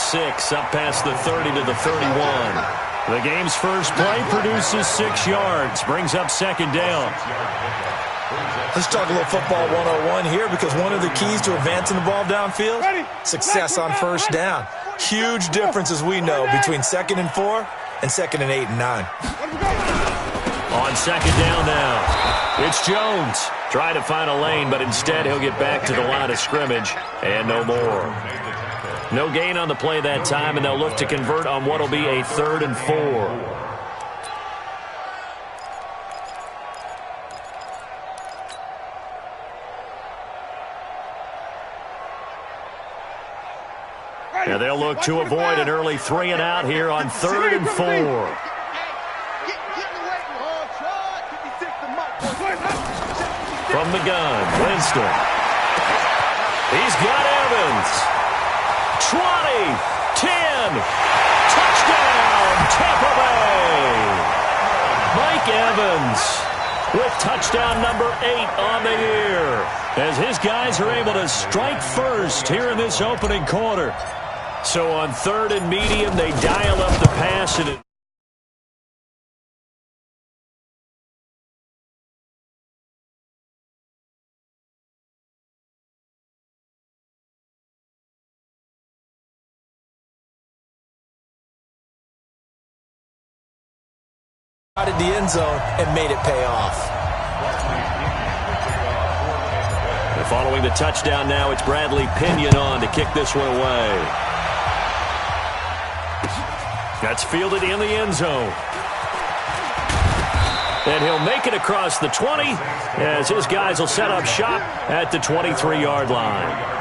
6, up past the 30 to the 31. The game's first play produces 6 yards, brings up second down. Let's talk a little football 101 here, because one of the keys to advancing the ball downfield, success on first down. Huge difference, as we know, between 2nd and 4 and 2nd and 8 and 9. On second down now, it's Jones. Trying to find a lane, but instead he'll get back to the line of scrimmage, and no more. No gain on the play that time, and they'll look to convert on what will be a 3rd and 4. Now they'll look to avoid an early 3 and out here on 3rd and 4. From the gun, Winston. He's got Evans. 20, 10, touchdown, Tampa Bay. Mike Evans with touchdown number 8 on the year, as his guys are able to strike first here in this opening quarter. So on 3rd and medium, they dial up the pass, and out of the end zone and made it pay off. And following the touchdown now, it's Bradley Pinion on to kick this one away. That's fielded in the end zone. And he'll make it across the 20 as his guys will set up shop at the 23-yard line.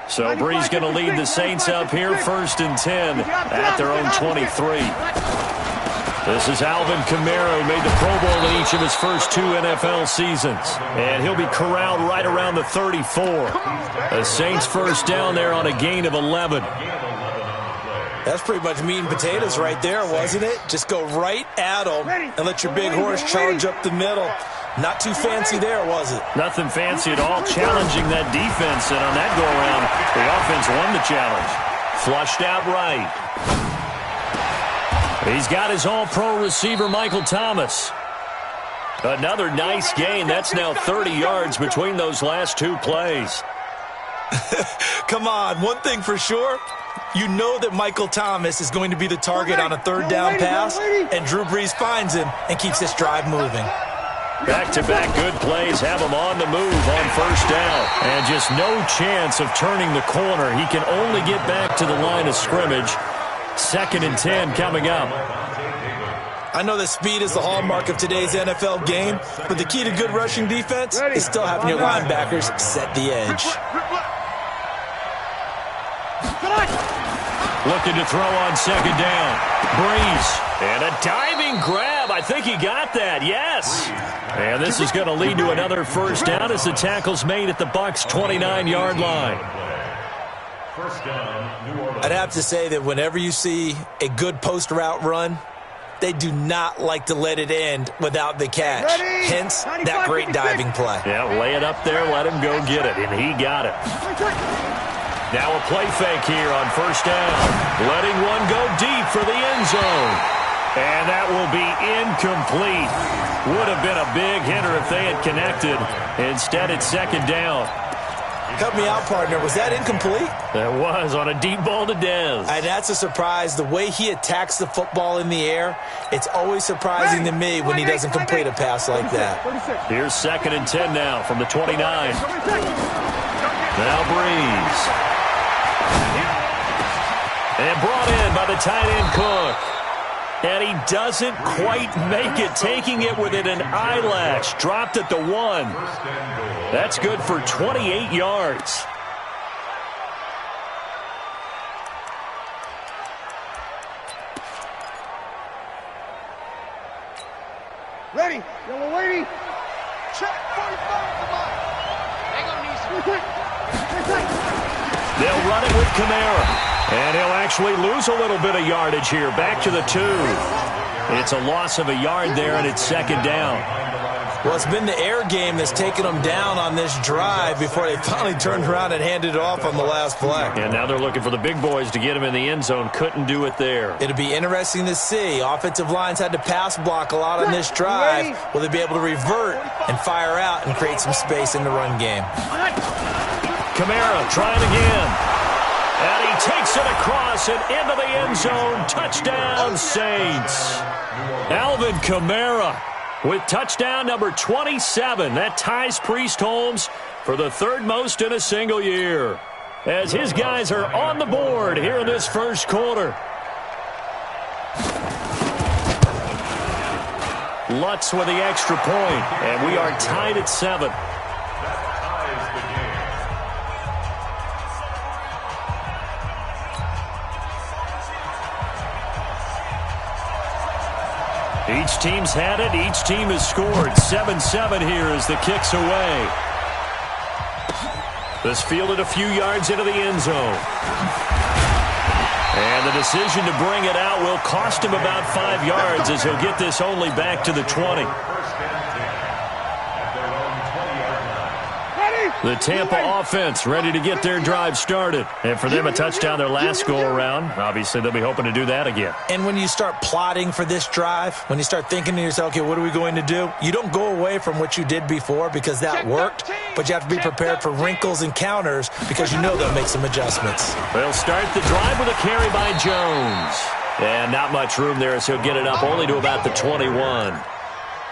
So Bree's going to lead the Saints up here, 1st and 10 at their own 23. This is Alvin Kamara, who made the Pro Bowl in each of his first 2 NFL seasons. And he'll be corralled right around the 34. The Saints first down there on a gain of 11. That's pretty much meat and potatoes right there, wasn't it? Just go right at them and let your big horse charge up the middle. Not too fancy there, was it? Nothing fancy at all, challenging that defense, and on that go-around, the offense won the challenge. Flushed out right. He's got his all-pro receiver, Michael Thomas. Another nice gain. That's now 30 yards between those last 2 plays. Come on, one thing for sure. You know that Michael Thomas is going to be the target on a 3rd down pass, and Drew Brees finds him and keeps this drive moving. Back-to-back good plays have him on the move on first down. And just no chance of turning the corner. He can only get back to the line of scrimmage. 2nd and 10 coming up. I know that speed is the hallmark of today's NFL game, but the key to good rushing defense is still having your linebackers set the edge. Looking to throw on 2nd down. Brees. And a diving grab. I think he got that. Yes. And this is going to lead to another first down as the tackle's made at the Bucs' 29-yard line. I'd have to say that whenever you see a good post route run, they do not like to let it end without the catch. Hence, that great diving play. Yeah, lay it up there, let him go get it, and he got it. Now a play fake here on first down. Letting one go deep for the end zone. And that will be incomplete. Would have been a big hitter if they had connected. Instead, it's 2nd down. Cut me out, partner. Was that incomplete? That was on a deep ball to Dez. And that's a surprise. The way he attacks the football in the air, it's always surprising to me when he doesn't complete a pass like that. Here's 2nd and 10 now from the 29. Now Brees. And brought in by the tight end Cook. And he doesn't quite make it, taking it within an eyelash. Dropped at the 1. That's good for 28 yards. Ready. Yellow lady. Check 45. Come on. They gonna need some They'll run it with Kamara. And he'll actually lose a little bit of yardage here. Back to the 2. It's a loss of a yard there, and it's second down. Well, it's been the air game that's taken them down on this drive before they finally turned around and handed it off on the last play. And now they're looking for the big boys to get him in the end zone. Couldn't do it there. It'll be interesting to see. Offensive lines had to pass block a lot on this drive. Will they be able to revert and fire out and create some space in the run game? Kamara trying again. And he takes it across and into the end zone. Touchdown, Saints. Alvin Kamara with touchdown number 27. That ties Priest Holmes for the third most in a single year, as his guys are on the board here in this first quarter. Lutz with the extra point, and we are tied at 7. Each team's had it. Each team has scored. 7-7 here as the kick's away. This fielded a few yards into the end zone. And the decision to bring it out will cost him about 5 yards, as he'll get this only back to the 20. The Tampa offense ready to get their drive started. And for them, a touchdown their last go-around. Obviously, they'll be hoping to do that again. And when you start plotting for this drive, when you start thinking to yourself, okay, what are we going to do? You don't go away from what you did before because that worked, but you have to be prepared for wrinkles and counters because you know they'll make some adjustments. They'll start the drive with a carry by Jones. And not much room there as he'll get it up only to about the 21.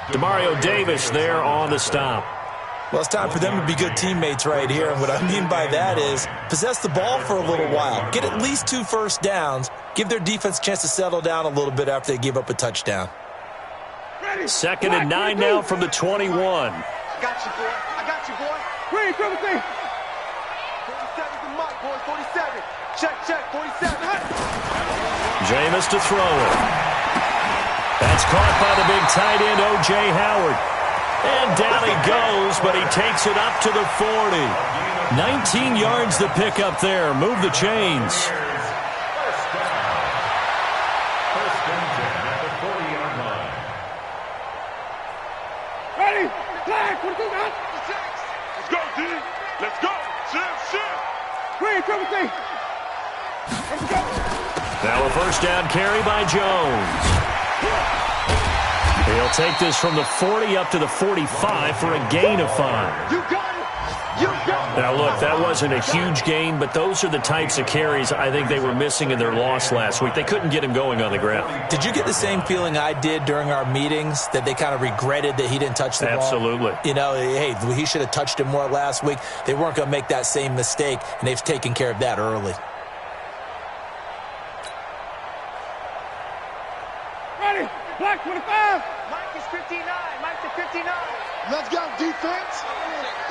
Demario Davis there on the stop. Well, it's time for them to be good teammates right here. And what I mean by that is possess the ball for a little while. Get at least 2 first downs. Give their defense a chance to settle down a little bit after they give up a touchdown. 2nd and 9 now from the 21. I got you, boy. I got you, boy. 47 the mark, boy. 47. Check, 47. Jameis to throw it. That's caught by the big tight end, O.J. Howard. And down he goes, but he takes it up to the 40. 19 yards to pick up there. Move the chains. Ready? Flag. What is that? Let's go, D. Let's go. Shit. Green, triple T. Let's go. Now a first down carry by Jones. He'll take this from the 40 up to the 45 for a gain of 5. You got it. You got it. Now, look, that wasn't a huge gain, but those are the types of carries I think they were missing in their loss last week. They couldn't get him going on the ground. Did you get the same feeling I did during our meetings, that they kind of regretted that he didn't touch the ball? Absolutely. You know, hey, he should have touched him more last week. They weren't going to make that same mistake, and they've taken care of that early. Ready? Black 25. Mike is 59. Mike to 59. Let's go, defense.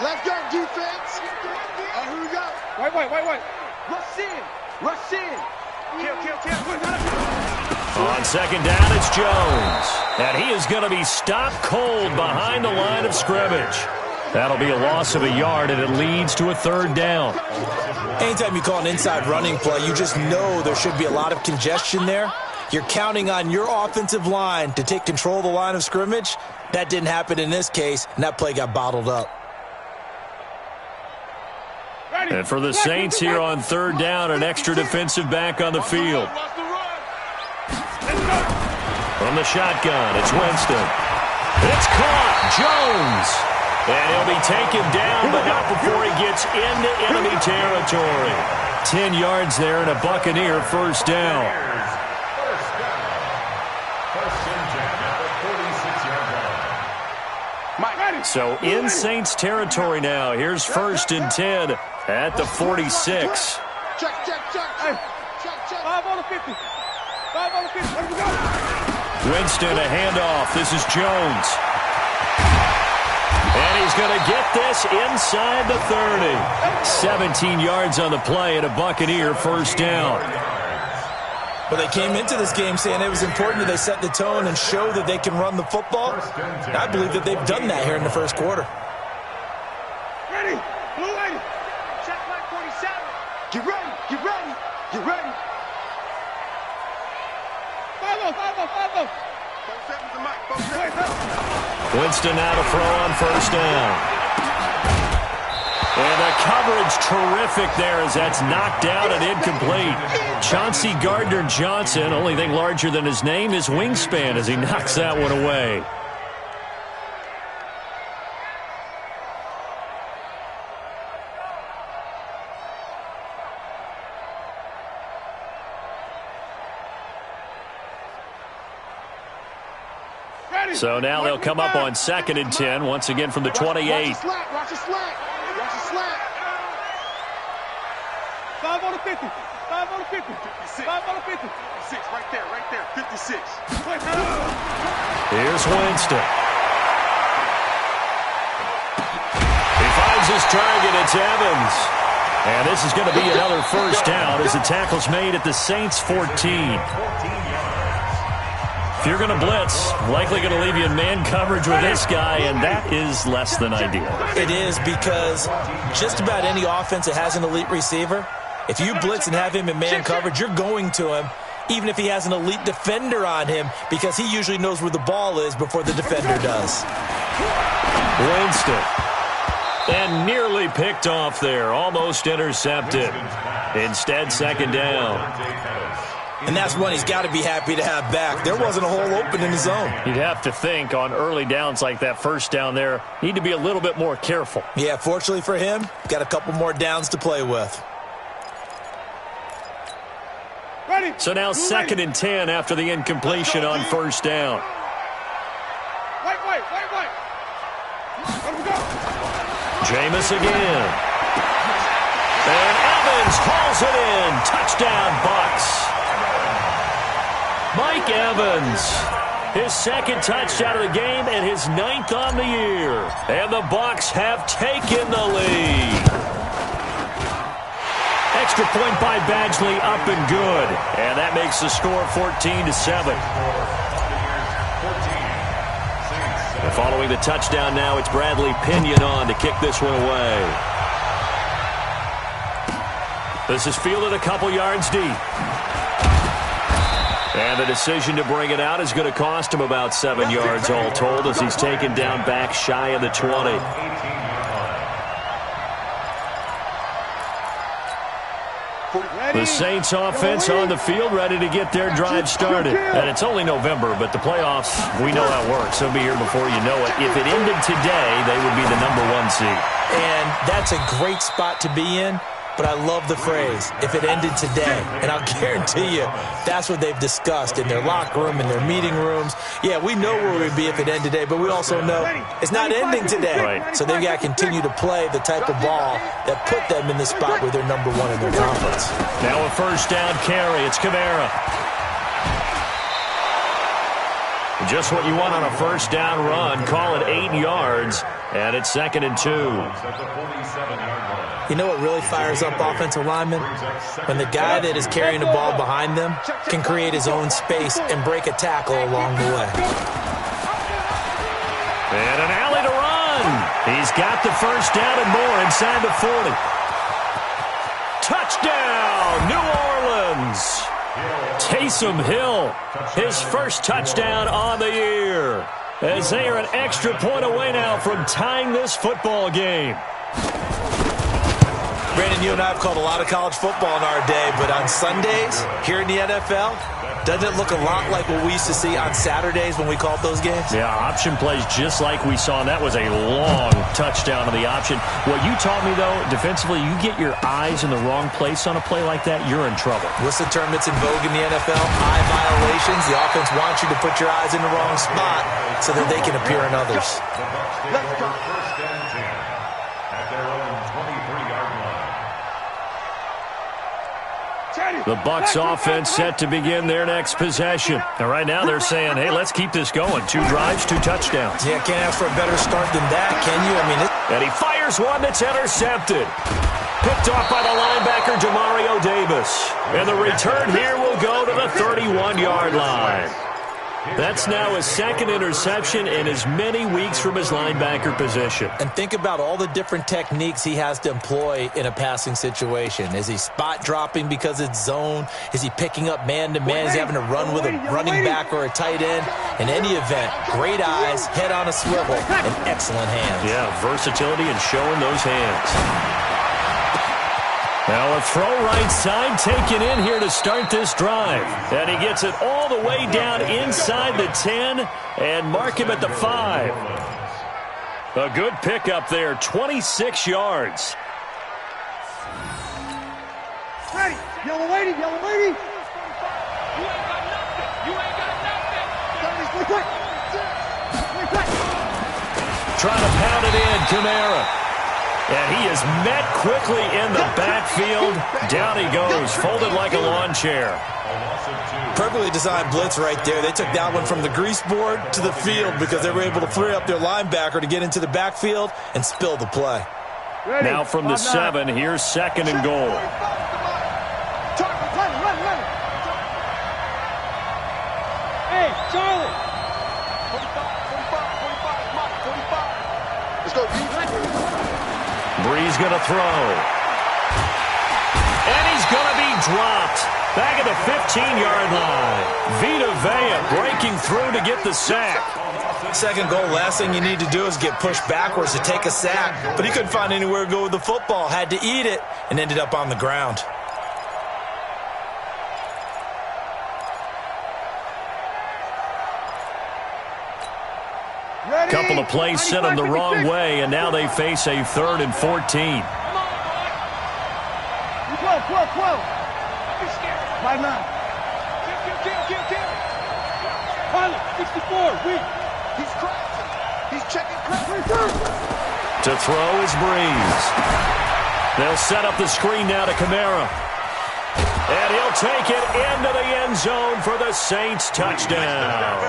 Let's go, defense. Here we go. Wait. Rush in. Kill. On second down, it's Jones. And he is going to be stopped cold behind the line of scrimmage. That'll be a loss of a yard, and it leads to a 3rd down. Anytime you call an inside running play, you just know there should be a lot of congestion there. You're counting on your offensive line to take control of the line of scrimmage. That didn't happen in this case, and that play got bottled up. And for the Saints here on 3rd down, an extra defensive back on the field. From the shotgun, it's Winston. It's caught. Jones. And he'll be taken down, but not before he gets into enemy territory. 10 yards there and a Buccaneer first down. So in Saints territory now. Here's 1st and 10 at the 46. Check. Hey. Check. 5 on the 50. 5 on the 50. Let's go. Winston, a handoff. This is Jones. And he's going to get this inside the 30. 17 yards on the play and a Buccaneer first down. But they came into this game saying it was important that they set the tone and show that they can run the football. I believe that they've done that here in the first quarter. Ready? Blue lady. Check flag 47. Get ready, get ready, get ready. 5-0, 5-0, 5-0. 47's the mic, 47. Winston now to throw on first down. And the coverage terrific there as that's knocked down and incomplete. Chauncey Gardner-Johnson, only thing larger than his name is wingspan as he knocks that one away. So now they'll come up on 2nd and 10, once again from the 28. Watch the slack, watch the slack. Watch the slack. 5 on the 50. 5 on the 50. 56. 5 on the 50. 56, right there, 56. Here's Winston. He finds his target. It's Evans. And this is going to be another first down as the tackle's made at the Saints' 14. If you're going to blitz, likely going to leave you in man coverage with this guy, and that is less than ideal. It is because just about any offense that has an elite receiver, if you blitz and have him in man coverage, you're going to him, even if he has an elite defender on him, because he usually knows where the ball is before the defender does. Winston. And nearly picked off there, almost intercepted. Instead, 2nd down. And that's one he's got to be happy to have back. There wasn't a hole open in the zone. You'd have to think on early downs like that first down there, need to be a little bit more careful. Yeah, fortunately for him, got a couple more downs to play with. Ready. So now 2nd and 10 after the incompletion on first down. Wait. Let him go. Jameis again. And Evans hauls it in. Touchdown, Bucks. Mike Evans, his 2nd touchdown of the game and his 9th on the year. And the Bucks have taken the lead. Extra point by Badgley, up and good. And that makes the score 14-7. And following the touchdown now, it's Bradley Pinion on to kick this one away. This is fielded a couple yards deep. And the decision to bring it out is going to cost him about 7 yards all told as he's taken down back shy of the 20. The Saints offense on the field ready to get their drive started. And it's only November, but the playoffs, we know how it works. They'll be here before you know it. If it ended today, they would be the #1 seed. And that's a great spot to be in. But I love the phrase, if it ended today. And I'll guarantee you, that's what they've discussed in their locker room, in their meeting rooms. Yeah, we know where we'd be if it ended today, but we also know it's not ending today. Right. So they've got to continue to play the type of ball that put them in the spot where they're #1 in their conference. Now a first down carry. It's Kamara. Just what you want on a first down run. Call it 8 yards, and it's 2nd and 2. You know what really fires up offensive linemen? When the guy that is carrying the ball behind them can create his own space and break a tackle along the way. And an alley to run. He's got the first down and more inside the 40. Touchdown, New Orleans. Taysom Hill, his first touchdown on the year. As they are an extra point away now from tying this football game. Brandon, you and I have called a lot of college football in our day, but on Sundays, here in the NFL, doesn't it look a lot like what we used to see on Saturdays when we called those games? Yeah, option plays just like we saw, and that was a long touchdown of the option. What you taught me, though, defensively, you get your eyes in the wrong place on a play like that, you're in trouble. What's the term that's in vogue in the NFL? Eye violations. The offense wants you to put your eyes in the wrong spot so that they can appear in others. Let's go. First and 10 at their own 23-yard line. The Bucs offense set to begin their next possession. And right now they're saying, hey, let's keep this going. 2 drives, 2 touchdowns. Yeah, can't ask for a better start than that, can you? I mean, and he fires one that's intercepted. Picked off by the linebacker, Demario Davis. And the return here will go to the 31-yard line. That's now his second interception in as many weeks from his linebacker position. And think about all the different techniques he has to employ in a passing situation. Is he spot dropping because it's zone? Is he picking up man-to-man? Is he having to run with a running back or a tight end? In any event, great eyes, head on a swivel, and excellent hands. Yeah, versatility and showing those hands. Now a throw right side taken in here to start this drive. And he gets it all the way down inside the 10 and mark him at the 5. A good pickup there, 26 yards. Ready, yellow lady, yellow lady. You ain't got nothing. You ain't got nothing. Trying to pound it in, Kamara. And he is met quickly in the backfield. Down he goes, folded like a lawn chair. Perfectly designed blitz right there. They took that one from the grease board to the field because they were able to free up their linebacker to get into the backfield and spill the play. Ready. Now from the 7, here's 2nd and goal. Hey, Charlie. 45. Let's go, D. Breeze going to throw. And he's going to be dropped. Back at the 15-yard line. Vita Vea breaking through to get the sack. 2nd goal, last thing you need to do is get pushed backwards to take a sack. But he couldn't find anywhere to go with the football. Had to eat it and ended up on the ground. Couple of plays sent them the wrong way, and now they face a 3rd and 14. 12. 5-9. Pilot, 64. Weak. He's crashing. He's checking crash. To throw is Breeze. They'll set up the screen now to Kamara. And he'll take it into the end zone for the Saints touchdown.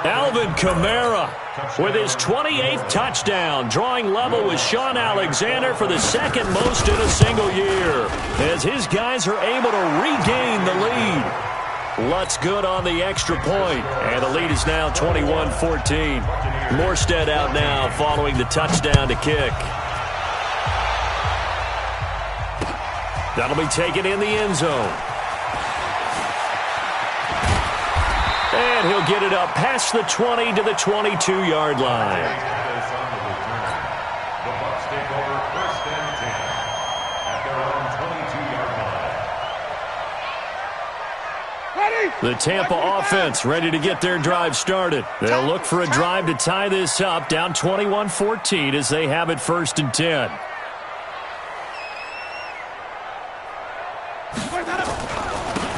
Alvin Kamara with his 28th touchdown, drawing level with Sean Alexander for the 2nd most in a single year, as his guys are able to regain the lead. Lutz good on the extra point, and the lead is now 21-14. Morstead out now following the touchdown to kick. That'll be taken in the end zone. And he'll get it up past the 20 to the 22-yard line. The Bucs take over 1st and 10 at their own 22-yard line. The Tampa offense ready to get their drive started. They'll look for a drive to tie this up, down 21-14 as they have it 1st and 10.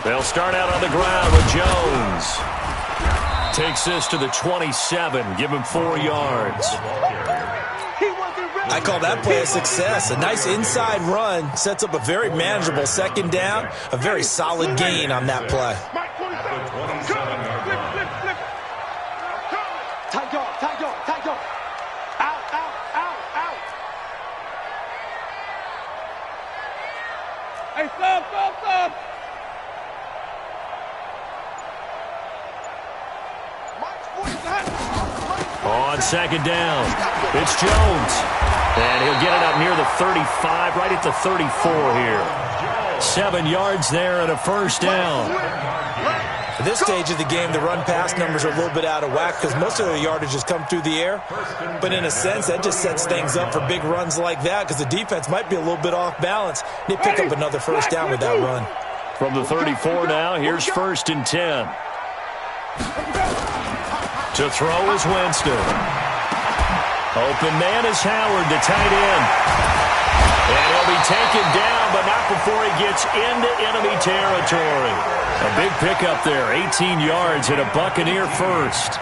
They'll start out on the ground with Jones. Takes this to the 27, give him 4 yards. I call that play a success. A nice inside run sets up a very manageable 2nd down, a very solid gain on that play. Tight guard, tight guard, tight guard. Out, out, out, out. Hey, stop, stop, stop. On 2nd down, it's Jones. And he'll get it up near the 35, right at the 34 here. 7 yards there and a 1st down. At this stage of the game, the run-pass numbers are a little bit out of whack because most of the yardage has come through the air. But in a sense, that just sets things up for big runs like that because the defense might be a little bit off balance. They pick up another 1st down with that run. From the 34 now, here's 1st and 10. To throw is Winston. Open man is Howard, the tight end. And he'll be taken down, but not before he gets into enemy territory. A big pickup there, 18 yards and a Buccaneer 1st.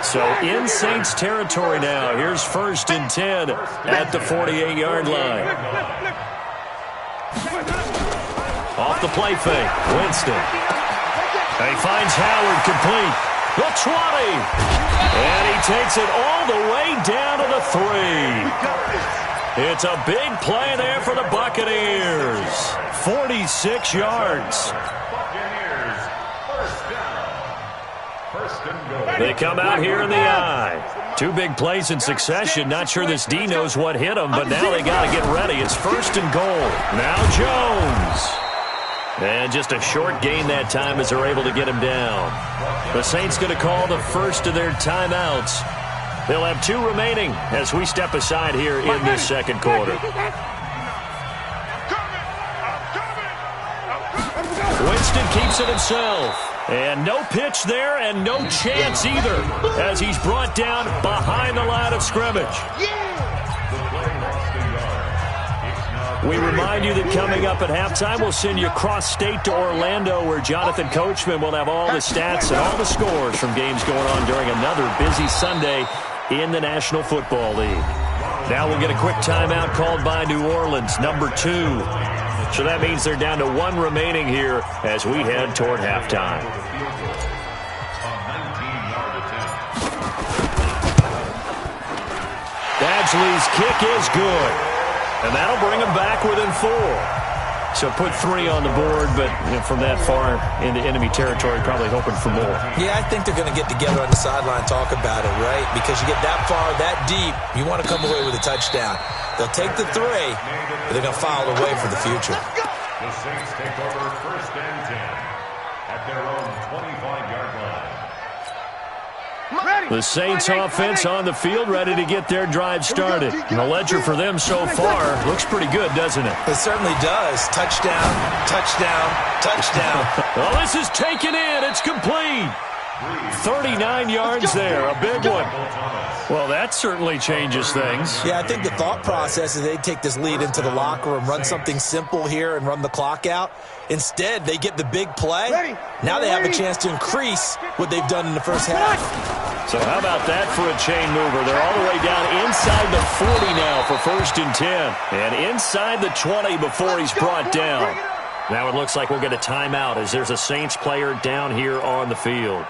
So in Saints territory now, here's 1st and 10 at the 48-yard line. Off the play fake, Winston. He finds Howard complete. The 20. And he takes it all the way down to the 3. It's a big play there for the Buccaneers. 46 yards. Buccaneers, 1st down. They come out here in the I. Two big plays in succession. Not sure this D knows what hit him, but now they got to get ready. It's 1st and goal. Now Jones. And just a short gain that time as they're able to get him down. The Saints going to call the first of their timeouts. They'll have 2 remaining as we step aside here in this second quarter. Winston keeps it himself. And no pitch there and no chance either as he's brought down behind the line of scrimmage. We remind you that coming up at halftime, we'll send you cross-state to Orlando, where Jonathan Coachman will have all the stats and all the scores from games going on during another busy Sunday in the National Football League. Now we'll get a quick timeout called by New Orleans, number 2. So that means they're down to 1 remaining here as we head toward halftime. Badgley's kick is good. And that'll bring him back within 4. So put 3 on the board, but from that far into enemy territory, probably hoping for more. Yeah, I think they're going to get together on the sideline and talk about it, right? Because you get that far, that deep, you want to come away with a touchdown. They'll take the 3, but they're going to file away for the future. The Saints take over 1st and 10 at their own 25-yard line. The Saints offense on the field, ready to get their drive started. And the ledger for them so far looks pretty good, doesn't it? It certainly does. Touchdown, touchdown, touchdown. Well, this is taken in. It's complete. 39 yards there, a big one. Well, that certainly changes things. Yeah, I think the thought process is they take this lead into the locker room, run something simple here and run the clock out. Instead, they get the big play. Now they have a chance to increase what they've done in the first half. So how about that for a chain mover? They're all the way down inside the 40 now for 1st and 10. And inside the 20 before he's brought down. Now it looks like we'll get a timeout as there's a Saints player down here on the field.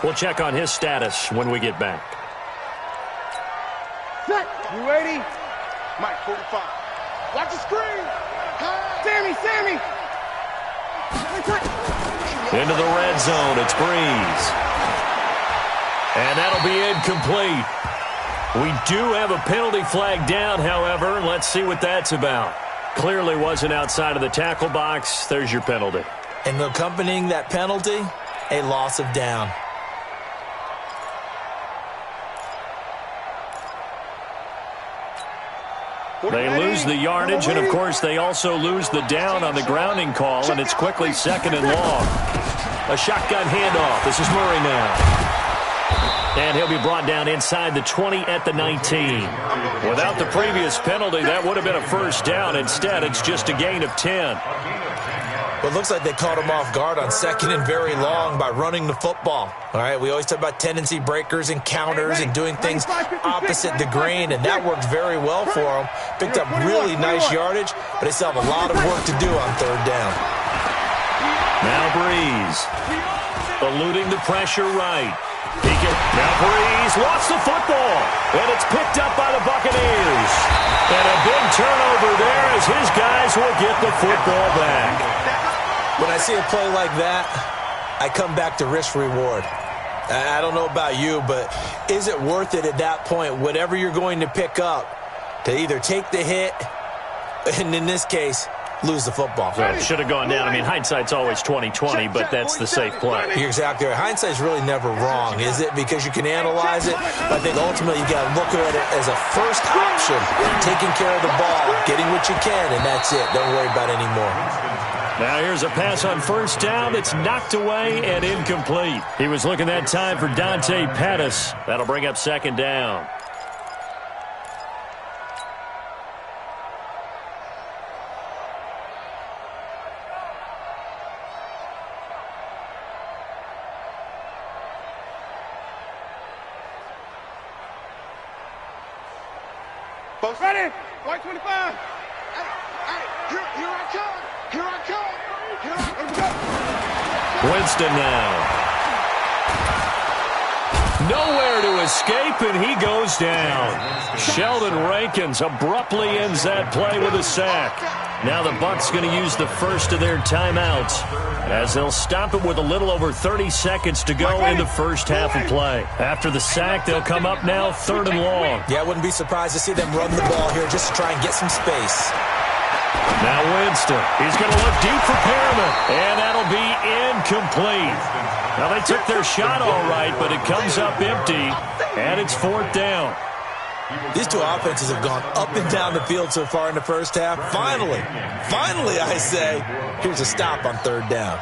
We'll check on his status when we get back. You ready? Mike 45. Watch the screen. Sammy. Into the red zone, it's Breeze. And that'll be incomplete. We do have a penalty flag down, however, and let's see what that's about. Clearly wasn't outside of the tackle box. There's your penalty. And accompanying that penalty, a loss of down. They lose the yardage, and, of course, they also lose the down on the grounding call, and it's quickly 2nd and long. A shotgun handoff. This is Murray now. And he'll be brought down inside the 20 at the 19. Without the previous penalty, that would have been a 1st down. Instead, it's just a gain of 10. Well, it looks like they caught him off guard on 2nd and very long by running the football. All right, we always talk about tendency breakers and counters and doing things opposite the grain, and that worked very well for them. Picked up really nice yardage, but they still have a lot of work to do on 3rd down. Now Breeze, eluding the pressure right. Now Breeze lost the football, and it's picked up by the Buccaneers. And a big turnover there as his guys will get the football back. When I see a play like that, I come back to risk-reward. I don't know about you, but is it worth it at that point, whatever you're going to pick up, to either take the hit, and in this case, lose the football? So it should have gone down. I mean, hindsight's always 20/20, but that's the safe play. You're exactly right. Hindsight's really never wrong, is it? Because you can analyze it, but I think ultimately you got to look at it as a first option, taking care of the ball, getting what you can, and that's it. Don't worry about any more. Now here's a pass on 1st down. It's knocked away and incomplete. He was looking that time for Dante Pettis. That'll bring up 2nd down. Ready? White 25. Here I come. Here I come. Winston now. Nowhere to escape, and he goes down. Sheldon Rankins abruptly ends that play with a sack. Now the Bucs going to use the first of their timeouts as they'll stop it with a little over 30 seconds to go in the first half of play. After the sack, they'll come up now 3rd and long. Yeah, I wouldn't be surprised to see them run the ball here just to try and get some space. Now Winston. He's going to look deep for Perriman, and that'll be incomplete. Now they took their shot all right, but it comes up empty, and it's 4th down. These two offenses have gone up and down the field so far in the first half. Finally, I say, here's a stop on 3rd down.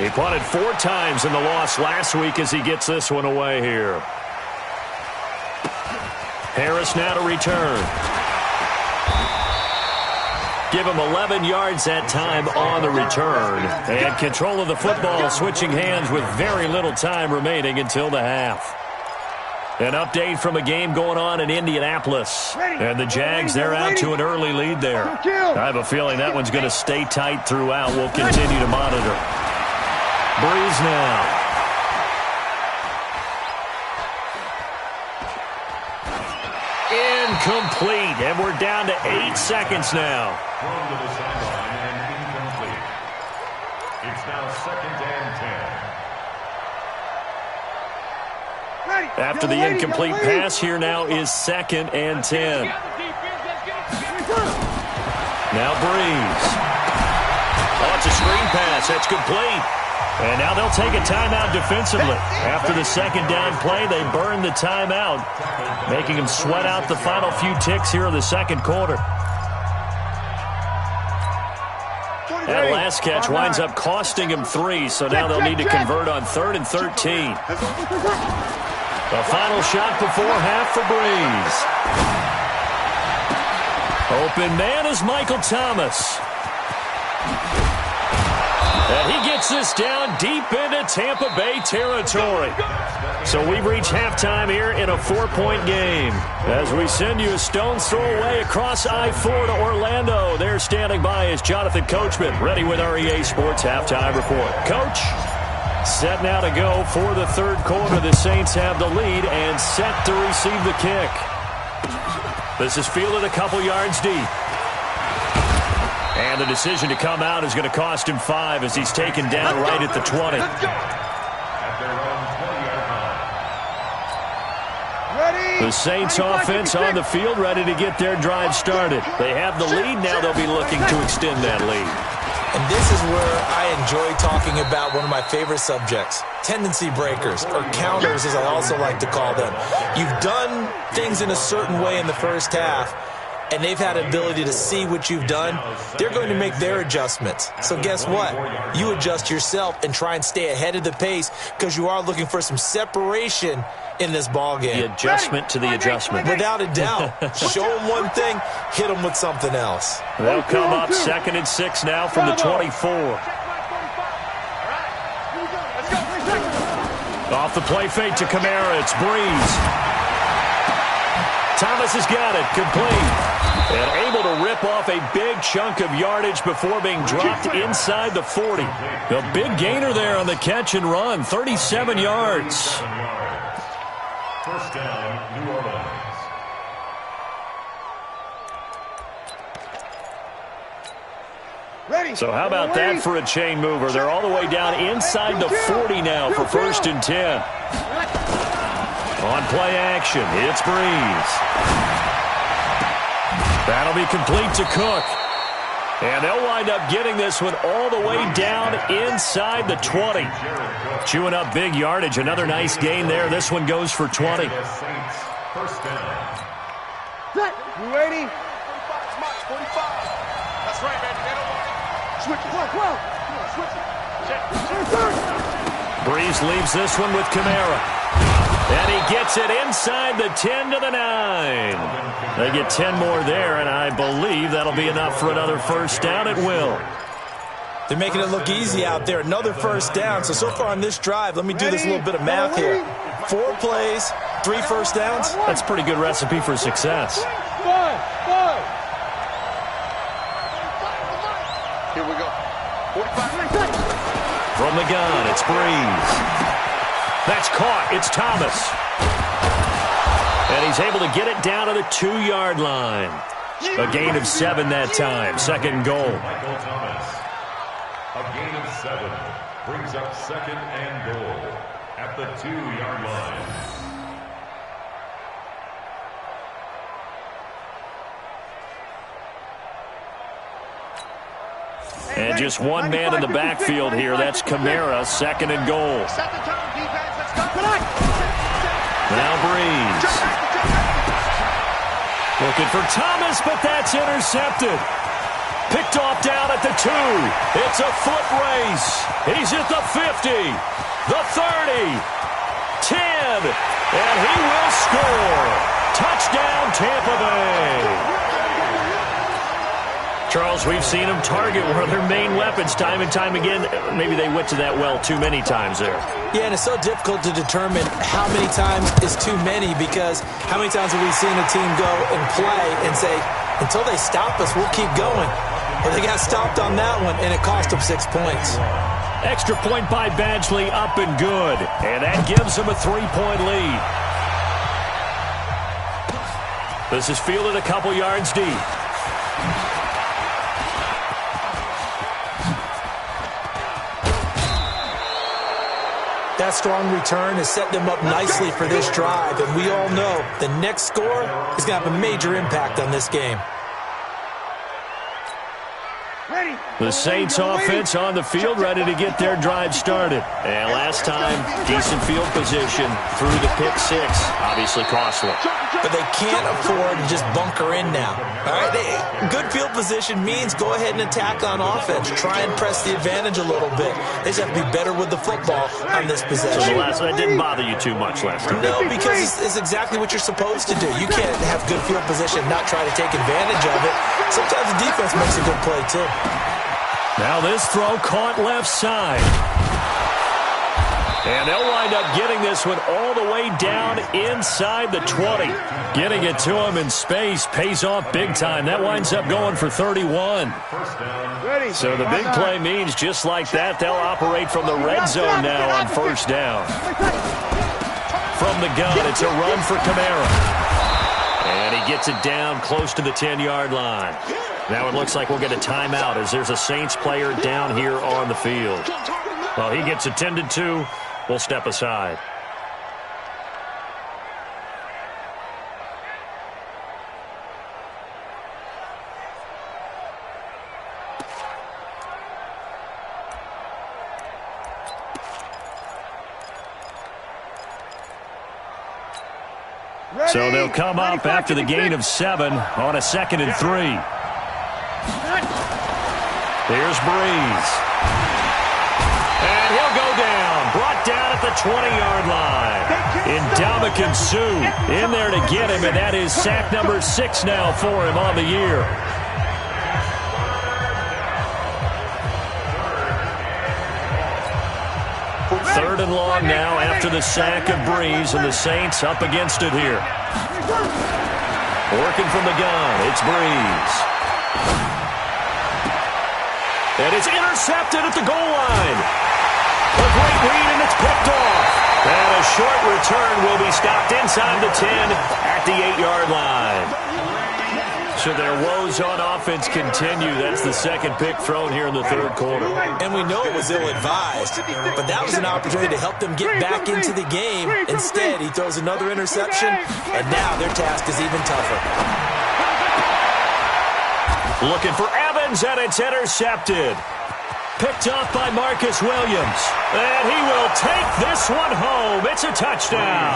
He punted 4 times in the loss last week as he gets this one away here. Harris now to return. Give him 11 yards that time on the return. And control of the football switching hands with very little time remaining until the half. An update from a game going on in Indianapolis. And the Jags, they're out to an early lead there. I have a feeling that one's going to stay tight throughout. We'll continue to monitor. Breeze now. Incomplete, and we're down to 8 seconds now. Thrown to the sideline and incomplete. It's now 2nd and 10. After the incomplete pass, here now is 2nd and 10. Now Breeze. Oh, it's a screen pass. That's complete. And now they'll take a timeout defensively. After the 2nd down play, they burn the timeout, making them sweat out the final few ticks here in the 2nd quarter. That last catch winds up costing him 3, so now they'll need to convert on 3rd and 13. The final shot before half for Breeze. Open man is Michael Thomas. And he gets this down deep into Tampa Bay territory. So we've reached halftime here in a 4-point game. As we send you a stone's throw away across I-4 to Orlando. There standing by is Jonathan Coachman, ready with our EA Sports Halftime Report. Coach, set now to go for the 3rd quarter. The Saints have the lead and set to receive the kick. This is fielded a couple yards deep. And the decision to come out is going to cost him 5 as he's taken down right at the 20. The Saints offense on the field ready to get their drive started. They have the lead. Now they'll be looking to extend that lead. And this is where I enjoy talking about one of my favorite subjects, tendency breakers, or counters as I also like to call them. You've done things in a certain way in the first half, and they've had an ability to see what you've done. They're going to make their adjustments. So guess what? You adjust yourself and try and stay ahead of the pace because you are looking for some separation in this ball game. The adjustment to the adjustment. Without a doubt. Show them one thing, hit them with something else. They'll come up 2nd and 6 now from the 24. Off the play fake to Kamara. It's Breeze. Thomas has got it. Complete. And able to rip off a big chunk of yardage before being dropped inside the 40. A big gainer there on the catch and run. 37 yards. 1st down, New Orleans. So how about that for a chain mover? They're all the way down inside the 40 now for 1st and 10. On play action, it's Breeze. That'll be complete to Cook. And they'll wind up getting this one all the way down inside the 20. Chewing up big yardage. Another nice gain there. This one goes for 20. 1st down. You ready? 45, That's right, baby. Switch it. Switch it. Breeze leaves this one with Kamara. And he gets it inside the 10 to the 9. They get 10 more there, and I believe that'll be enough for another 1st down at will. They're making it look easy out there. Another 1st down. So far on this drive, let me do this little bit of math here. 4 plays, 3 1st downs. That's a pretty good recipe for success. Five. Here we go. 45. From the gun, it's Breeze. That's caught. It's Thomas. And he he's able to get it down to the 2-yard line. A gain of 7 that time. Second and goal. Michael Thomas. A gain of 7 brings up second and goal at the 2-yard line. And just one man in the backfield here. That's Kamara, second and goal. Set the tone, defense. Let's go. Now Breeze. Looking for Thomas, but that's intercepted. Picked off down at the 2. It's a foot race. He's at the 50, the 30, 10, and he will score. Touchdown, Tampa Bay. Charles, we've seen them target one of their main weapons time and time again. Maybe they went to that well too many times there. Yeah, and it's so difficult to determine how many times is too many, because how many times have we seen a team go and play and say, until they stop us, we'll keep going. Well, they got stopped on that one, and it cost them 6 points. Extra point by Badgley, up and good. And that gives them a 3-point lead. This is fielded a couple yards deep. That strong return has set them up nicely for this drive, and we all know the next score is going to have a major impact on this game. The Saints offense on the field, ready to get their drive started. And last time, decent field position through the pick 6. Obviously costly. But they can't afford to just bunker in now. All right, good field position means go ahead and attack on offense. Try and press the advantage a little bit. They just have to be better with the football on this possession. So that didn't bother you too much last time? No, because it's exactly what you're supposed to do. You can't have good field position and not try to take advantage of it. Sometimes the defense makes a good play, too. Now this throw caught left side. And they'll wind up getting this one all the way down inside the 20. Getting it to him in space pays off big time. That winds up going for 31. So the big play means just like that, they'll operate from the red zone now on first down. From the gun, it's a run for Kamara. And he gets it down close to the 10-yard line. Now it looks like we'll get a timeout as there's a Saints player down here on the field. Well, he gets attended to. We'll step aside. So they'll come up after the gain of 7 on a 2nd and 3. Here's Breeze. And he'll go down. Brought down at the 20-yard line. Ndamukong Suh in there to get him, and that is sack number 6 now for him on the year. Third and long now after the sack of Breeze, and the Saints up against it here. Working from the gun, it's Breeze. And it's intercepted at the goal line. A great read, and it's picked off. And a short return will be stopped inside the 10 at the 8-yard line. So their woes on offense continue. That's the second pick thrown here in the third quarter. And we know it was ill-advised, but that was an opportunity to help them get back into the game. Instead, he throws another interception, and now their task is even tougher. Looking for Evans, and it's intercepted. Picked off by Marcus Williams. And he will take this one home. It's a touchdown.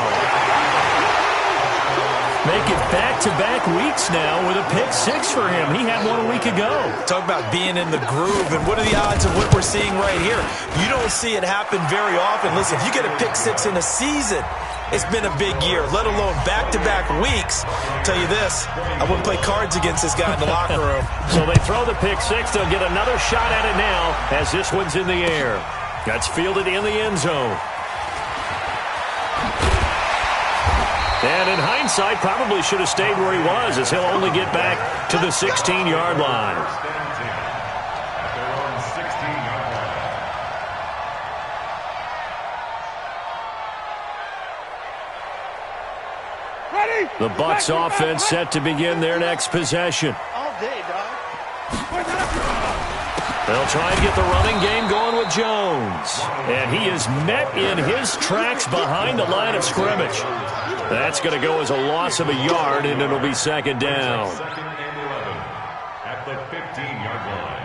Make it back-to-back weeks now with a pick 6 for him. He had one a week ago. Talk about being in the groove, and what are the odds of what we're seeing right here? You don't see it happen very often. Listen, if you get a pick 6 in a season, it's been a big year, let alone back-to-back weeks. I'll tell you this, I wouldn't play cards against this guy in the locker room. So they throw the pick 6. They'll get another shot at it now as this one's in the air. That's fielded in the end zone. And in hindsight, probably should have stayed where he was, as he'll only get back to the 16-yard line. The Bucs offense set to begin their next possession. All day, dog. They'll try and get the running game going with Jones. And he is met in his tracks behind the line of scrimmage. That's going to go as a loss of a yard, and it'll be second down. Second and 11 at the 15-yard line.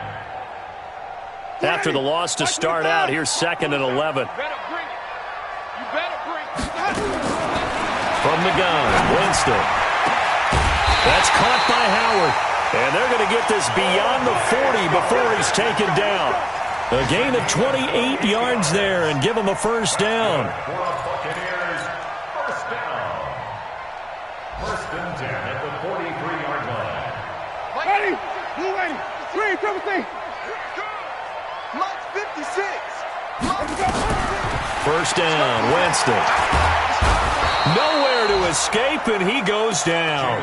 After the loss to start out, here's second and 11. You better bring it. You better bring it. From the gun, Winston. That's caught by Howard. And they're going to get this beyond the 40 before he's taken down. A gain of 28 yards there and give him a first down. For the Buccaneers, first down. First and 10 at the 43-yard line. Ready? Blue ready. 3, Timothy. Mike's 56. First down, Winston. Nowhere to escape, and he goes down.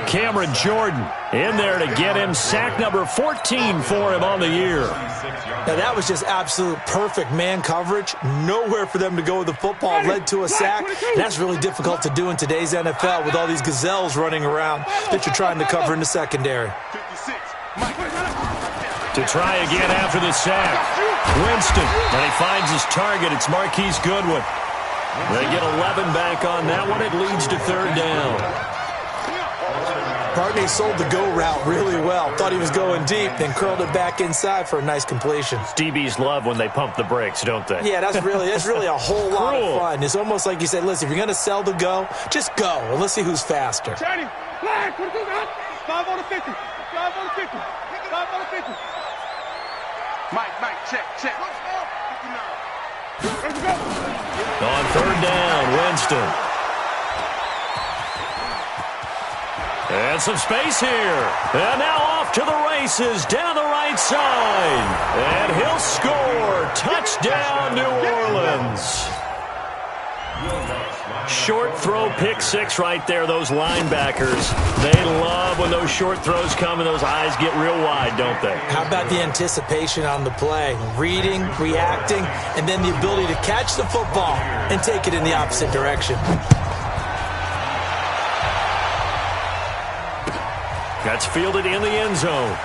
Cameron Jordan in there to get him sack number 14 for him on the year. Now, that was just absolute perfect man coverage. Nowhere for them to go with the football. Led to a sack. That's really difficult to do in today's NFL with all these gazelles running around that you're trying to cover in the secondary. 56. To try again after the sack. Winston, and he finds his target. It's Marquise Goodwin. They get 11 back on that one. It leads to third down. Partney sold the go route really well. Thought he was going deep, then curled it back inside for a nice completion. DBs love when they pump the brakes, don't they? Yeah, that's really a whole lot of fun. It's almost like you said, listen, if you're going to sell the go, just go, and let's see who's faster. Charlie, flag, 22, 5 on the 50. 5 on the 50. 5 on the 50. Mike, check. Let's go. On third down, Winston. And some space here. And now off to the races down the right side. And he'll score. Touchdown, New Orleans. Short throw, pick six right there, those linebackers. They love when those short throws come and those eyes get real wide, don't they? How about the anticipation on the play? Reading, reacting, and then the ability to catch the football and take it in the opposite direction. That's fielded in the end zone.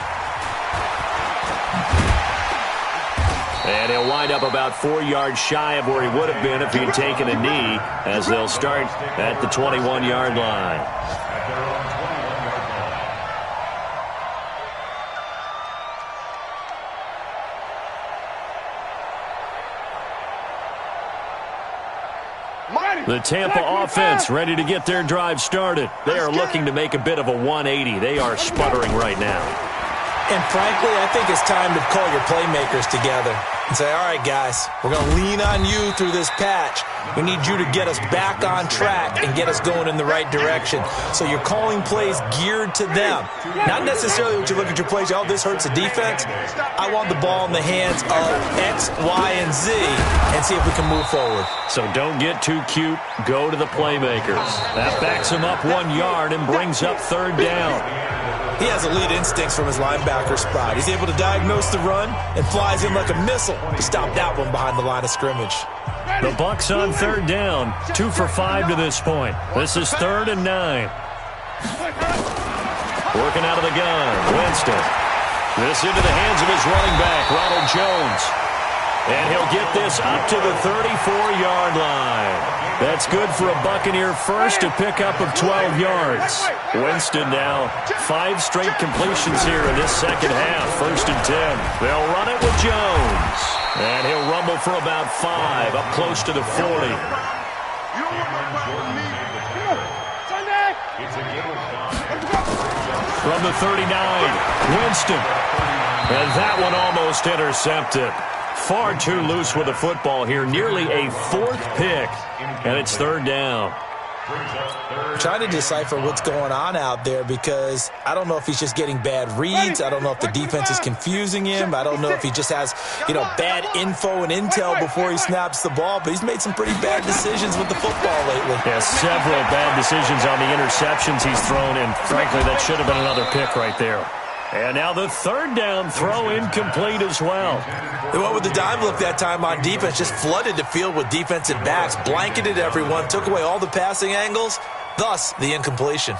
And he'll wind up about 4 yards shy of where he would have been if he had taken a knee, as they'll start at the 21-yard line. At their own 21-yard line. The Tampa offense ready to get their drive started. They are looking to make a bit of a 180. They are sputtering right now. And frankly, I think it's time to call your playmakers together and say, all right, guys, we're going to lean on you through this patch. We need you to get us back on track and get us going in the right direction. So you're calling plays geared to them. Not necessarily when you look at your plays, oh, this hurts the defense. I want the ball in the hands of X, Y, and Z and see if we can move forward. So don't get too cute. Go to the playmakers. That backs him up 1 yard and brings up third down. He has elite instincts from his linebacker spot. He's able to diagnose the run and flies in like a missile to stop that one behind the line of scrimmage. The Bucs on third down, 2 for 5 to this point. This is 3rd and 9. Working out of the gun, Winston. This into the hands of his running back, Ronald Jones. And he'll get this up to the 34-yard line. That's good for a Buccaneer first, a pickup of 12 yards. Winston now 5 straight completions here in this second half. 1st and 10. They'll run it with Jones. And he'll rumble for about 5, up close to the 40. You don't want no problem with me. Sunday. It's a game of 5. From the 39, Winston. And that one almost intercepted. Far too loose with the football here. Nearly a 4th pick. And it's 3rd down. I'm trying to decipher what's going on out there because I don't know if he's just getting bad reads. I don't know if the defense is confusing him. I don't know if he just has, bad info and intel before he snaps the ball. But he's made some pretty bad decisions with the football lately. Yeah, several bad decisions on the interceptions he's thrown in. Frankly, that should have been another pick right there. And now the 3rd down throw incomplete as well. They went with the dime look that time on defense, just flooded the field with defensive backs, blanketed everyone, took away all the passing angles, thus the incompletion.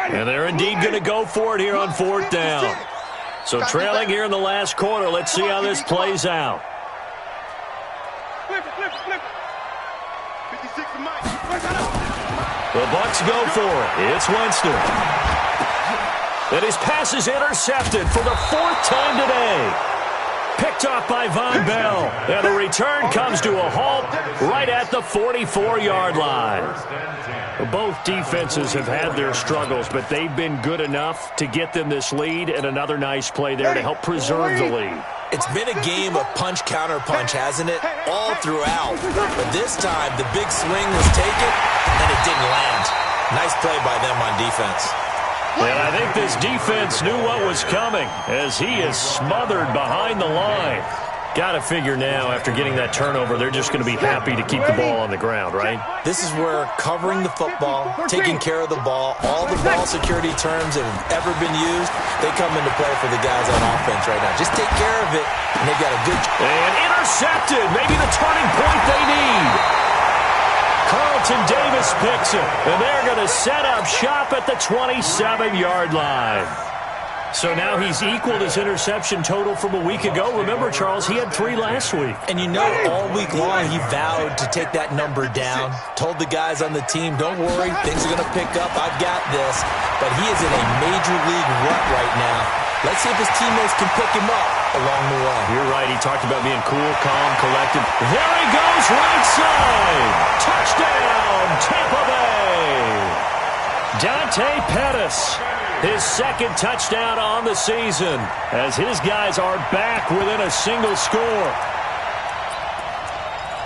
And they're indeed going to go for it here on 4th down. So trailing here in the last quarter. Let's see how this plays out. The Bucs go for it. It's Winston. And his pass is intercepted for the 4th time today. Picked off by Von Bell. And the return comes to a halt right at the 44-yard line. Both defenses have had their struggles, but they've been good enough to get them this lead, and another nice play there to help preserve the lead. It's been a game of punch-counter-punch, hasn't it? All throughout. But this time, the big swing was taken, and it didn't land. Nice play by them on defense. And I think this defense knew what was coming as he is smothered behind the line. Got to figure now, after getting that turnover, they're just going to be happy to keep the ball on the ground, right? This is where covering the football, taking care of the ball, all the ball security terms that have ever been used, they come into play for the guys on offense right now. Just take care of it, and they've got a good... And intercepted, maybe the turning point they need. Carlton Davis picks it, and they're going to set up shop at the 27-yard line. So now he's equaled his interception total from a week ago. Remember, Charles, he had 3 last week. And you know, all week long he vowed to take that number down. Told the guys on the team, don't worry, things are going to pick up. I've got this. But he is in a major league rut right now. Let's see if his teammates can pick him up along the way. You're right. He talked about being cool, calm, collected. There he goes, right side. Touchdown, Tampa Bay. Dante Pettis. His 2nd touchdown on the season as his guys are back within a single score.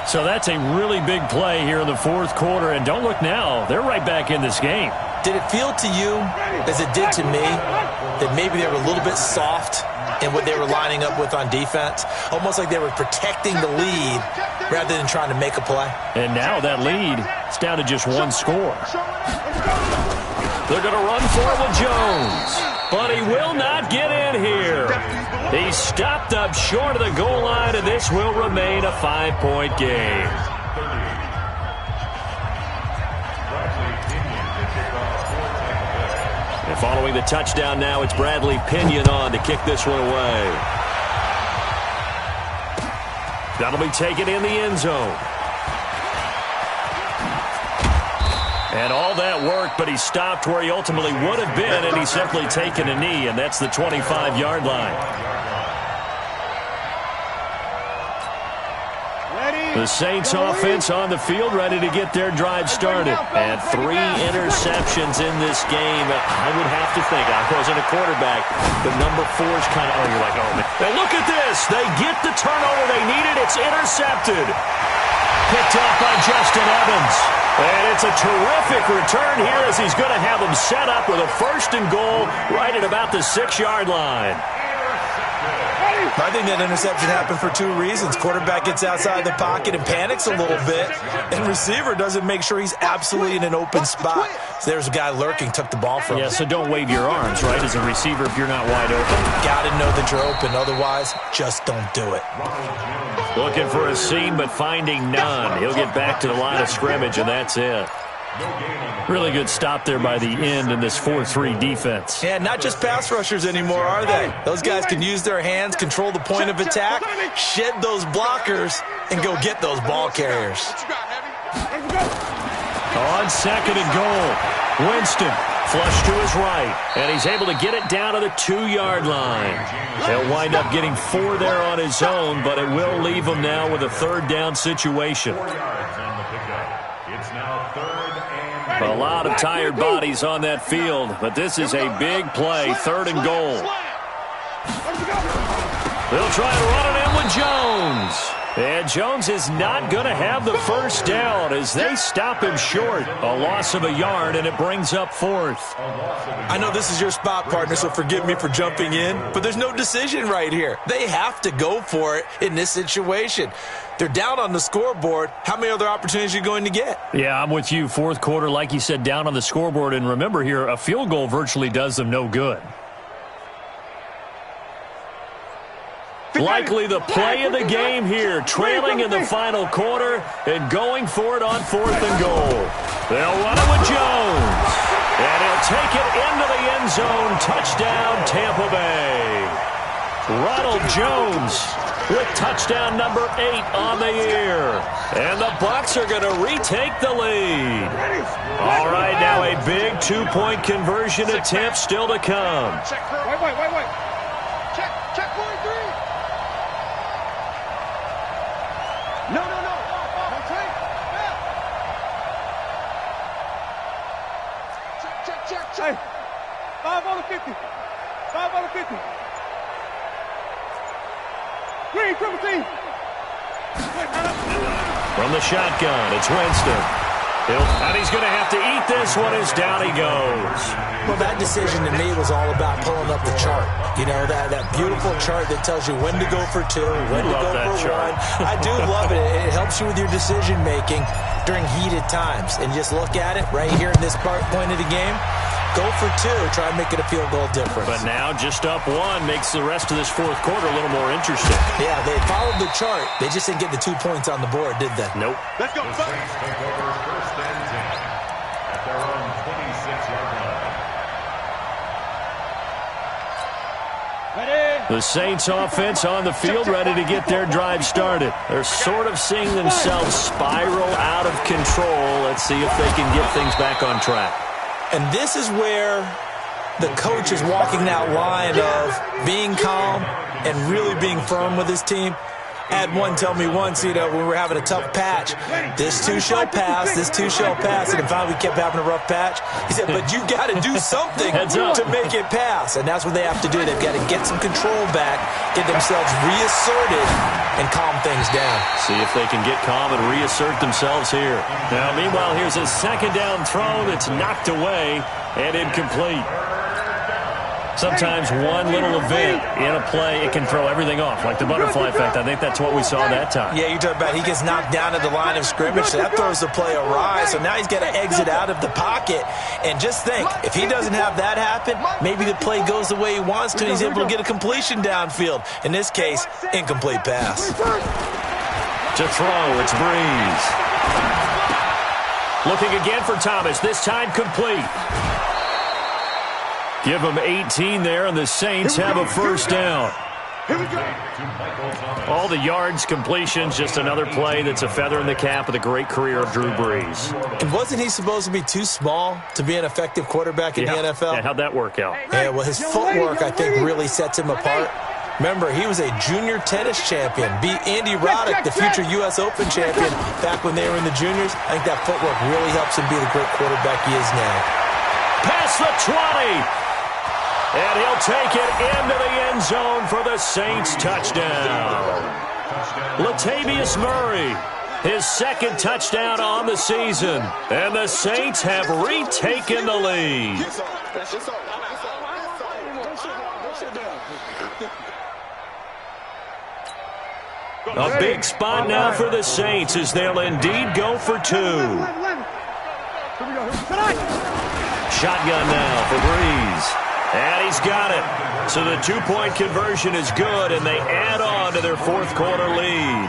So that's a really big play here in the 4th quarter. And don't look now. They're right back in this game. Did it feel to you, as it did to me, that maybe they were a little bit soft in what they were lining up with on defense? Almost like they were protecting the lead rather than trying to make a play. And now that lead is down to just 1 score. They're going to run for it with Jones. But he will not get in here. He's stopped up short of the goal line, and this will remain a 5-point game. And following the touchdown now, it's Bradley Pinion on to kick this one away. That'll be taken in the end zone. And all that worked, but he stopped where he ultimately would have been, and he's simply taken a knee, and that's the 25-yard line. The Saints offense on the field, ready to get their drive started. And 3 interceptions in this game. I would have to think, I wasn't a quarterback, but number 4 is kind of, you're like, oh, man. And look at this. They get the turnover they needed. It's intercepted. Picked up by Justin Evans. And it's a terrific return here as he's going to have them set up with a 1st and goal right at about the 6-yard line. I think that interception happened for 2 reasons. Quarterback gets outside the pocket and panics a little bit, and receiver doesn't make sure he's absolutely in an open spot. So there's a guy lurking, took the ball from him. Yeah, so don't wave your arms, right, as a receiver if you're not wide open. Got to know that you're open. Otherwise, just don't do it. Looking for a seam, but finding none. He'll get back to the line of scrimmage, and that's it. Really good stop there by the end in this 4-3 defense. Yeah, not just pass rushers anymore, are they? Those guys can use their hands, control the point of attack, shed those blockers, and go get those ball carriers. On 2nd and goal, Winston flush to his right, and he's able to get it down to the 2-yard line. He'll wind up getting 4 there on his own, but it will leave him now with a 3rd down situation. 4 yards on the pickup. It's now 3rd and... A lot of tired bodies on that field, but this is a big play, 3rd and goal. They'll try and run it in with Jones. And Jones is not going to have the 1st down as they stop him short. A loss of a yard, and it brings up 4th. I know this is your spot, partner, so forgive me for jumping in, but there's no decision right here. They have to go for it in this situation. They're down on the scoreboard. How many other opportunities are you going to get? Yeah, I'm with you. 4th quarter, like you said, down on the scoreboard. And remember here, a field goal virtually does them no good. Likely the play of the game here, trailing in the final quarter and going for it on 4th and goal. They'll run it with Jones, and he'll take it into the end zone. Touchdown, Tampa Bay. Ronald Jones with touchdown number 8 on the year. And the Bucs are going to retake the lead. All right, now a big 2-point conversion attempt still to come. Wait. Check 43. No. Check. Hey, 5 on the 50. 5 on the 50. Green, triple team. From the shotgun, it's Winston. And he's going to have to eat this one as down he goes. Well, that decision to me was all about pulling up the chart. You know, that beautiful chart that tells you when to go for 2, when to go for 1. I do love it. It helps you with your decision-making during heated times. And just look at it right here in this point of the game. Go for 2, try and make it a field goal difference. But now just up 1 makes the rest of this 4th quarter a little more interesting. Yeah, they followed the chart. They just didn't get the 2 points on the board, did they? Nope. Let's go. The Saints take over 1st and 10 at their own 26-yard line. Ready? The Saints offense on the field, ready to get their drive started. They're sort of seeing themselves spiral out of control. Let's see if they can get things back on track. And this is where the coach is walking that line of being calm and really being firm with his team. I had one tell me once, when we were having a tough patch, this too shall pass, and finally we kept having a rough patch. He said, but you got to do something to make it pass, and that's what they have to do. They've got to get some control back, get themselves reasserted, and calm things down. See if they can get calm and reassert themselves here. Now, meanwhile, here's a 2nd down throw that's knocked away and incomplete. Sometimes one little event in a play, it can throw everything off, like the butterfly effect. I think that's what we saw that time. Yeah, you're talking about he gets knocked down at the line of scrimmage, so that throws the play awry. So now he's got to exit out of the pocket. And just think, if he doesn't have that happen, maybe the play goes the way he wants to, and he's able to get a completion downfield. In this case, incomplete pass. To throw, it's Breeze. Looking again for Thomas, this time complete. Give them 18 there, and the Saints have a 1st down. All the yards, completions, just another play that's a feather in the cap of the great career of Drew Brees. And wasn't he supposed to be too small to be an effective quarterback in the NFL? Yeah, how'd that work out? Yeah, well, his footwork, I think, really sets him apart. Remember, he was a junior tennis champion, beat Andy Roddick, the future U.S. Open champion, back when they were in the juniors. I think that footwork really helps him be the great quarterback he is now. Past the 20. And he'll take it into the end zone for the Saints touchdown. Latavius Murray, his 2nd touchdown on the season. And the Saints have retaken the lead. A big spot now for the Saints as they'll indeed go for 2. Shotgun now for Breeze. And he's got it. So the 2-point conversion is good, and they add on to their 4th quarter lead.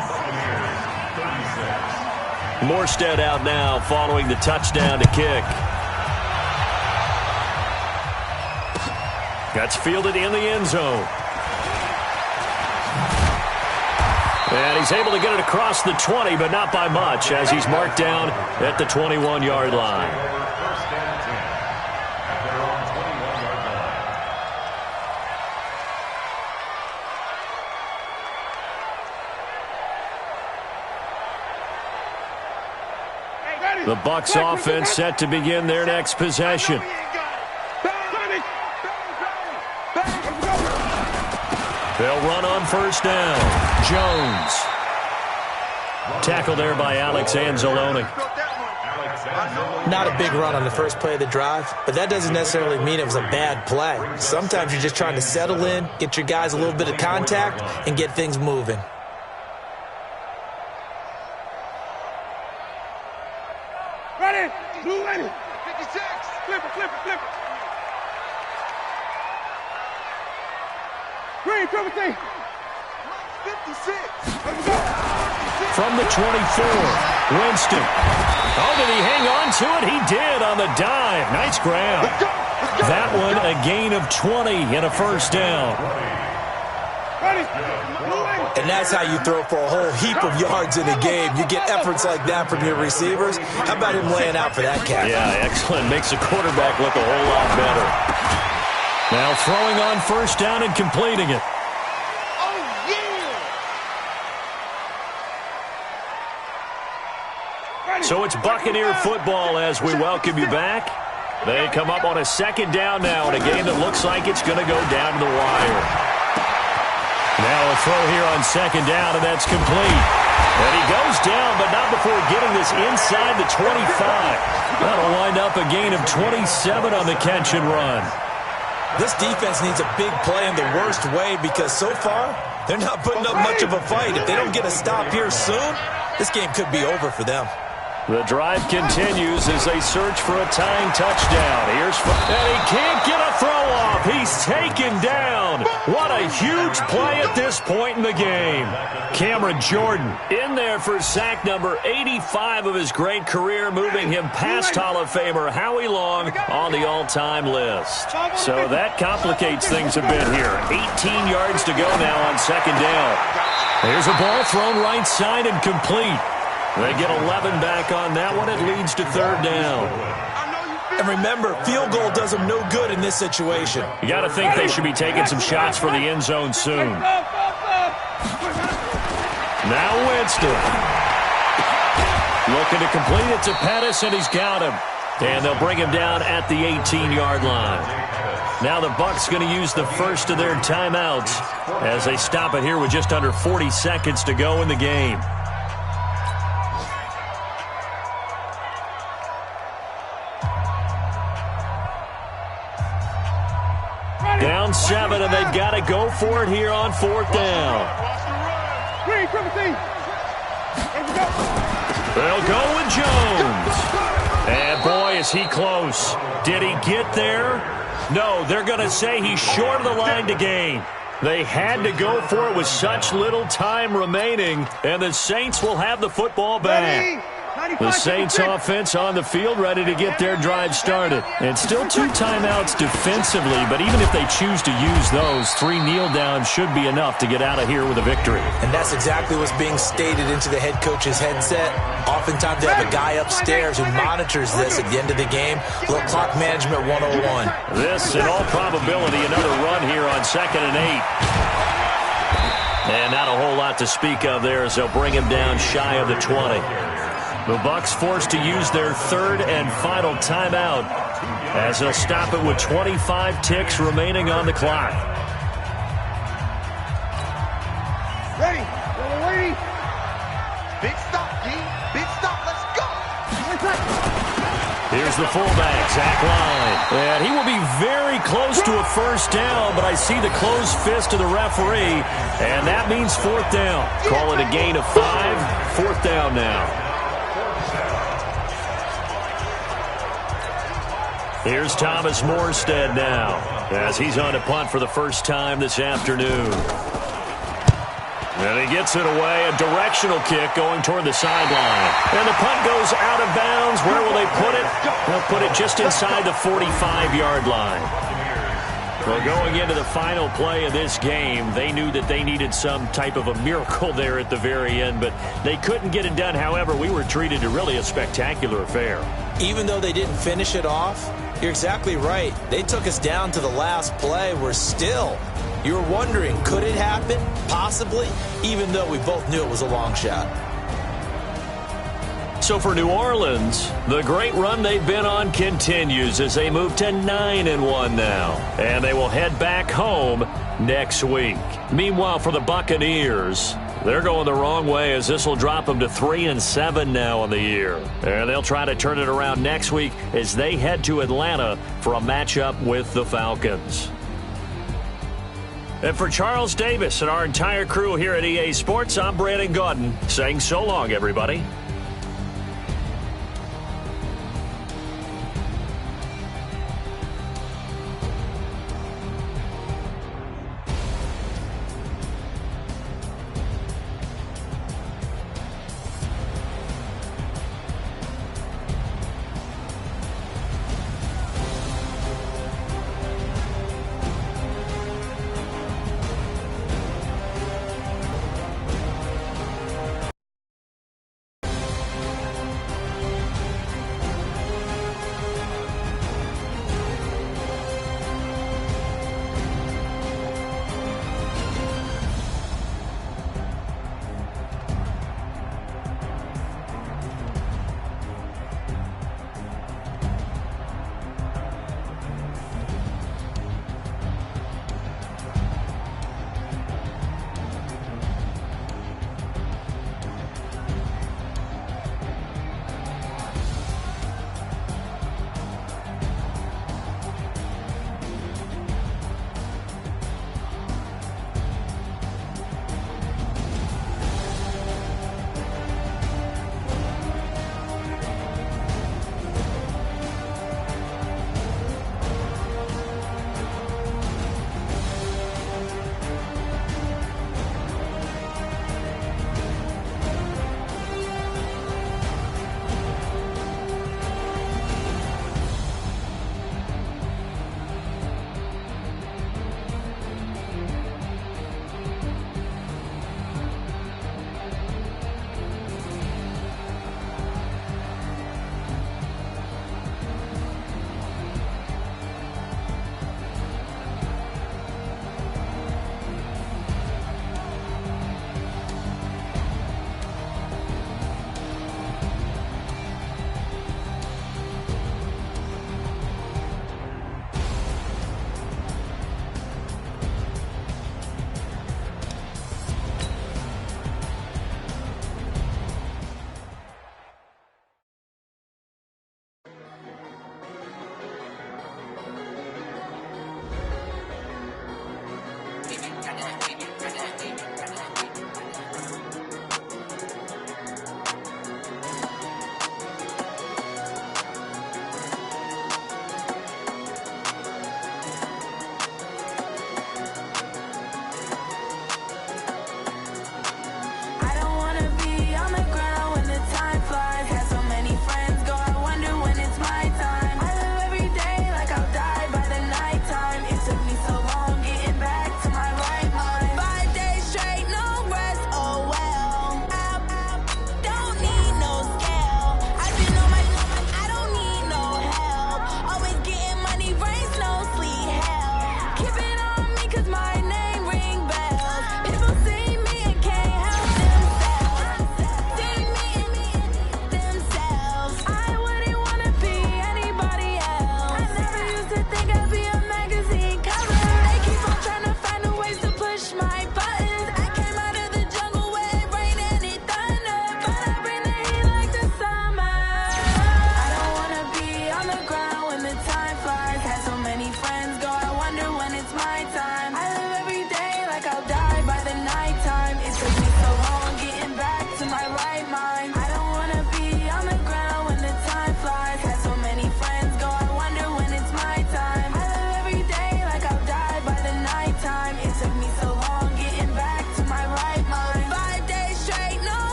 Morstead out now following the touchdown to kick. That's fielded in the end zone. And he's able to get it across the 20, but not by much, as he's marked down at the 21-yard line. The Bucs offense set to begin their next possession. They'll run on 1st down. Jones. Tackled there by Alex Anzalone. Not a big run on the first play of the drive, but that doesn't necessarily mean it was a bad play. Sometimes you're just trying to settle in, get your guys a little bit of contact, and get things moving. Ready? Blue ready. 56. Flip it. Green, triple team. From the 24, Winston. Oh, did he hang on to it? He did on the dive. Nice grab. That one, a gain of 20 and a first down. And that's how you throw for a whole heap of yards in a game. You get efforts like that from your receivers. How about him laying out for that catch? Yeah, excellent. Makes the quarterback look a whole lot better. Now throwing on first down and completing it. So it's Buccaneer football as we welcome you back. They come up on a second down now in a game that looks like it's going to go down to the wire. Now a throw here on second down, and that's complete. And he goes down, but not before getting this inside the 25. That'll wind up a gain of 27 on the catch and run. This defense needs a big play in the worst way because so far, they're not putting up much of a fight. If they don't get a stop here soon, this game could be over for them. The drive continues as they search for a tying touchdown. And he can't get a throw off. He's taken down. What a huge play at this point in the game. Cameron Jordan in there for sack number 85 of his great career, moving him past Hall of Famer Howie Long on the all-time list. So that complicates things a bit here. 18 yards to go now on second down. Here's a ball thrown right side and complete. They get 11 back on that one. It leads to third down. And remember, field goal does them no good in this situation. You got to think they should be taking some shots for the end zone soon. Now Winston. Looking to complete it to Pettis, and he's got him. And they'll bring him down at the 18-yard line. Now the Bucs going to use the first of their timeouts as they stop it here with just under 40 seconds to go in the game. Down 7, and they've got to go for it here on fourth down. They'll go with Jones. And boy, is he close. Did he get there? No, they're going to say he's short of the line to gain. They had to go for it with such little time remaining, and the Saints will have the football back. The Saints offense on the field ready to get their drive started. And still 2 timeouts defensively, but even if they choose to use those, 3 kneel downs should be enough to get out of here with a victory. And that's exactly what's being stated into the head coach's headset. Oftentimes they have a guy upstairs who monitors this at the end of the game. Little clock management 101. This, in all probability, another run here on 2nd and 8. And not a whole lot to speak of there as they'll bring him down shy of the 20. The Bucs forced to use their third and final timeout as they'll stop it with 25 ticks remaining on the clock. Ready. Yellow lady. Big stop, D. Big stop. Let's go. Here's the fullback, Zach Line. And he will be very close to a first down, but I see the closed fist of the referee, and that means fourth down. Call it a gain of 5. Fourth down now. Here's Thomas Morstead now as he's on a punt for the first time this afternoon. And he gets it away, a directional kick going toward the sideline. And the punt goes out of bounds. Where will they put it? They'll put it just inside the 45-yard line. Well, going into the final play of this game, they knew that they needed some type of a miracle there at the very end, but they couldn't get it done. However, we were treated to really a spectacular affair. Even though they didn't finish it off, you're exactly right. They took us down to the last play. We're still, you were wondering, could it happen? Possibly, even though we both knew it was a long shot. So for New Orleans, the great run they've been on continues as they move to 9-1 now. And they will head back home next week. Meanwhile, for the Buccaneers, they're going the wrong way as this will drop them to 3-7 now on the year. And they'll try to turn it around next week as they head to Atlanta for a matchup with the Falcons. And for Charles Davis and our entire crew here at EA Sports, I'm Brandon Gaudin saying so long, everybody.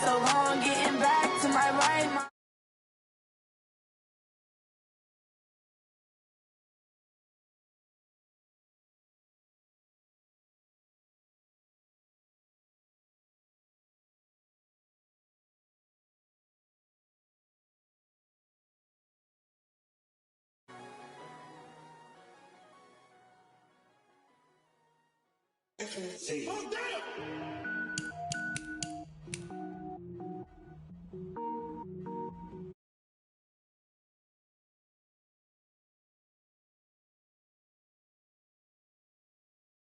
so long getting back to my right mind. Oh, damn!